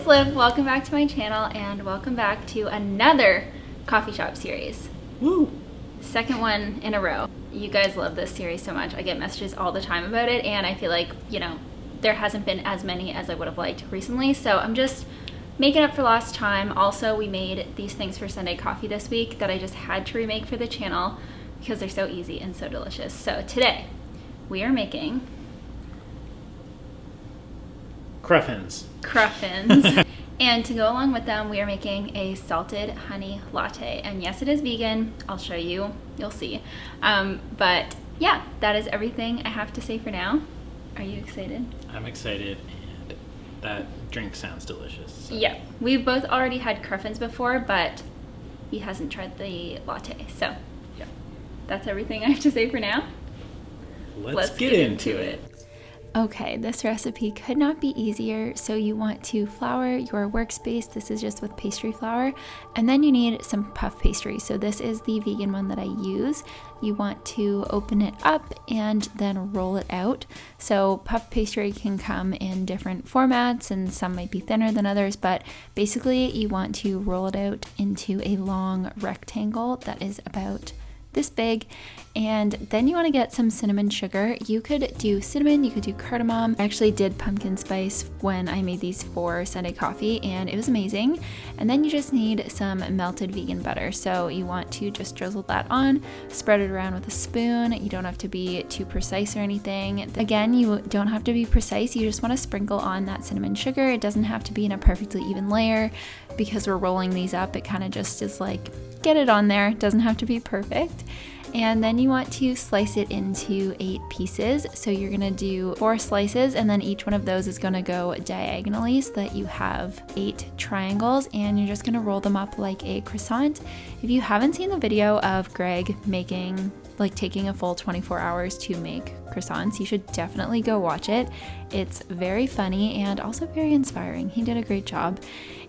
Liv, welcome back to my channel and welcome back to another coffee shop series. Woo! Second one in a row. You guys love this series so much. I get messages all the time about it and I feel like, you know, there hasn't been as many as I would have liked recently, so I'm just making up for lost time. Also, we made these things for Sunday coffee this week that I just had to remake for the channel because they're so easy and so delicious. So today we are making Cruffins. And to go along with them, we are making a salted honey latte. And yes, it is vegan. I'll show you. You'll see. But yeah, that is everything I have to say for now. Are you excited? I'm excited, and that drink sounds delicious. So. Yeah, we've both already had Cruffins before, but he hasn't tried the latte. So yeah, that's everything I have to say for now. Let's get into it. Okay, this recipe could not be easier. So you want to flour your workspace. This is just with pastry flour. And then you need some puff pastry. So this is the vegan one that I use. You want to open it up and then roll it out. So puff pastry can come in different formats and some might be thinner than others, but basically you want to roll it out into a long rectangle that is about this big, and then you want to get some cinnamon sugar. You could do cinnamon, you could do cardamom. I actually did pumpkin spice when I made these for Sunday coffee and it was amazing. And then you just need some melted vegan butter. So you want to just drizzle that on, spread it around with a spoon. You don't have to be too precise or anything. Again, you don't have to be precise. You just want to sprinkle on that cinnamon sugar. It doesn't have to be in a perfectly even layer because we're rolling these up. It kind of just is like, get it on there. It doesn't have to be perfect. And then you want to slice it into 8 pieces. So you're gonna do 4 slices and then each one of those is gonna go diagonally so that you have 8 triangles, and you're just gonna roll them up like a croissant. If you haven't seen the video of Greg taking a full 24 hours to make croissants, you should definitely go watch it. It's very funny and also very inspiring. He did a great job.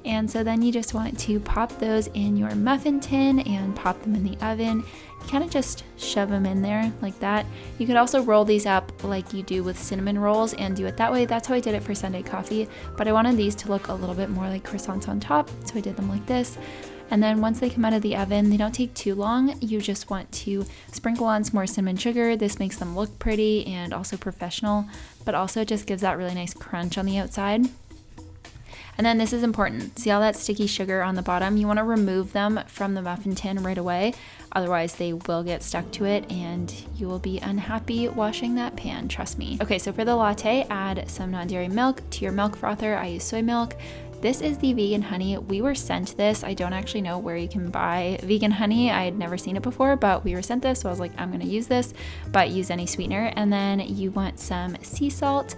And so then you just want to pop those in your muffin tin and pop them in the oven. You kind of just shove them in there like that. You could also roll these up like you do with cinnamon rolls and do it that way. That's how I did it for Sunday coffee, but I wanted these to look a little bit more like croissants on top, so I did them like this. And then once they come out of the oven, they don't take too long. You just want to sprinkle on some more cinnamon sugar. This makes them look pretty and also professional, but also just gives that really nice crunch on the outside. And then this is important. See all that sticky sugar on the bottom? You want to remove them from the muffin tin right away. Otherwise they will get stuck to it and you will be unhappy washing that pan, trust me. Okay, so for the latte, add some non-dairy milk to your milk frother. I use soy milk. This is the vegan honey. We were sent this. I don't actually know where you can buy vegan honey. I had never seen it before, but we were sent this. So I was like, I'm gonna use this, but use any sweetener. And then you want some sea salt,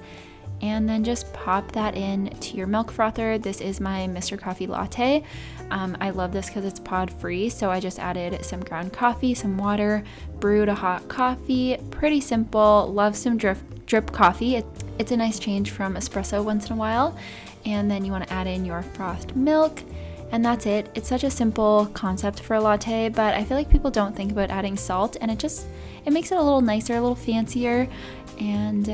and then just pop that in to your milk frother. This is my Mr. Coffee latte. I love this because it's pod free. So I just added some ground coffee, some water, brewed a hot coffee. Pretty simple. Love some drip coffee. It's a nice change from espresso once in a while. And then you want to add in your frothed milk, and that's it. It's such a simple concept for a latte, but I feel like people don't think about adding salt, and it makes it a little nicer, a little fancier, and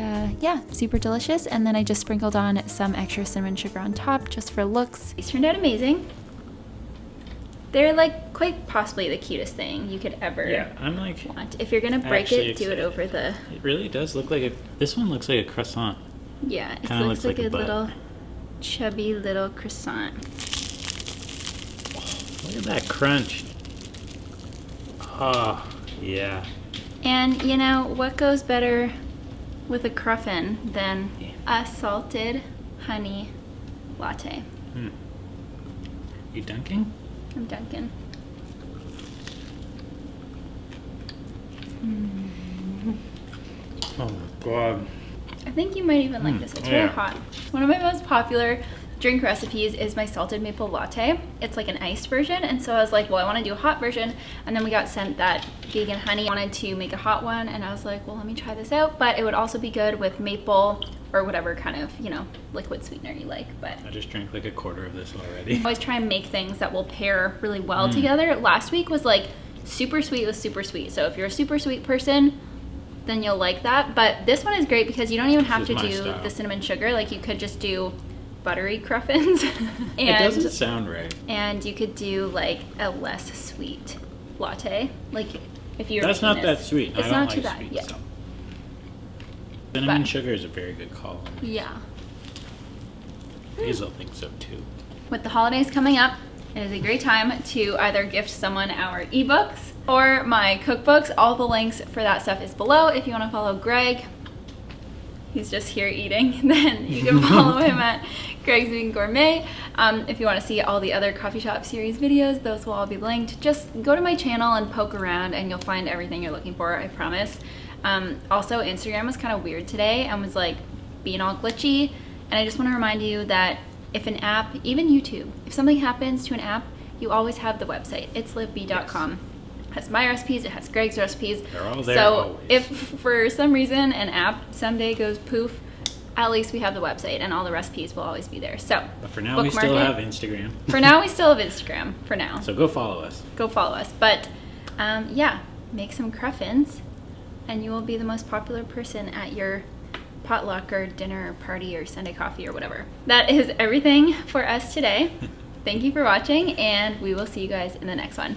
yeah, super delicious. And then I just sprinkled on some extra cinnamon sugar on top just for looks. These turned out amazing. They're like quite possibly the cutest thing you could ever want. If you're gonna break it, do it over the... It really does look like this one looks like a croissant. Yeah, it looks like a little chubby little croissant. Oh, look at that crunch. Oh, yeah. And you know, what goes better with a Cruffin than a salted honey latte? You dunking? I'm dunking. Oh my god. I think you might even like this. It's really hot. One of my most popular drink recipes is my salted maple latte. It's like an iced version, and so I was like, well, I want to do a hot version, and then we got sent that vegan honey. I wanted to make a hot one, and I was like, well, let me try this out, but it would also be good with maple or whatever kind of, you know, liquid sweetener you like. But I just drank like a quarter of this already. I always try and make things that will pair really well together. Last week was like super sweet with super sweet, so if you're a super sweet person, then you'll like that. But this one is great because you don't even have to do the cinnamon sugar. Like you could just do buttery cruffins. And it doesn't sound right. And you could do like a less sweet latte. Like if you're That's not that sweet. It's I don't not like too bad. sweet Yeah. stuff. Cinnamon But- sugar is a very good call. Yeah. Hazel thinks so too. With the holidays coming up, it is a great time to either gift someone our ebooks or my cookbooks. All the links for that stuff is below. If you want to follow Greg, he's just here eating, then you can follow him at Greg's Vegan Gourmet. If you want to see all the other coffee shop series videos, those will all be linked. Just go to my channel and poke around and you'll find everything you're looking for, I promise. Also, Instagram was kind of weird today and was like being all glitchy. And I just want to remind you that if an app, even YouTube, if something happens to an app, you always have the website. It's livebee.com. It has my recipes, it has Greg's recipes. They're all there So always. if for some reason an app someday goes poof, at least we have the website and all the recipes will always be there. So But for now, we bookmark still it. have Instagram. For now, we still have Instagram. For now. So go follow us. Go follow us. But yeah, make some cruffins and you will be the most popular person at your potluck or dinner or party or Sunday coffee or whatever. That is everything for us today. Thank you for watching and we will see you guys in the next one.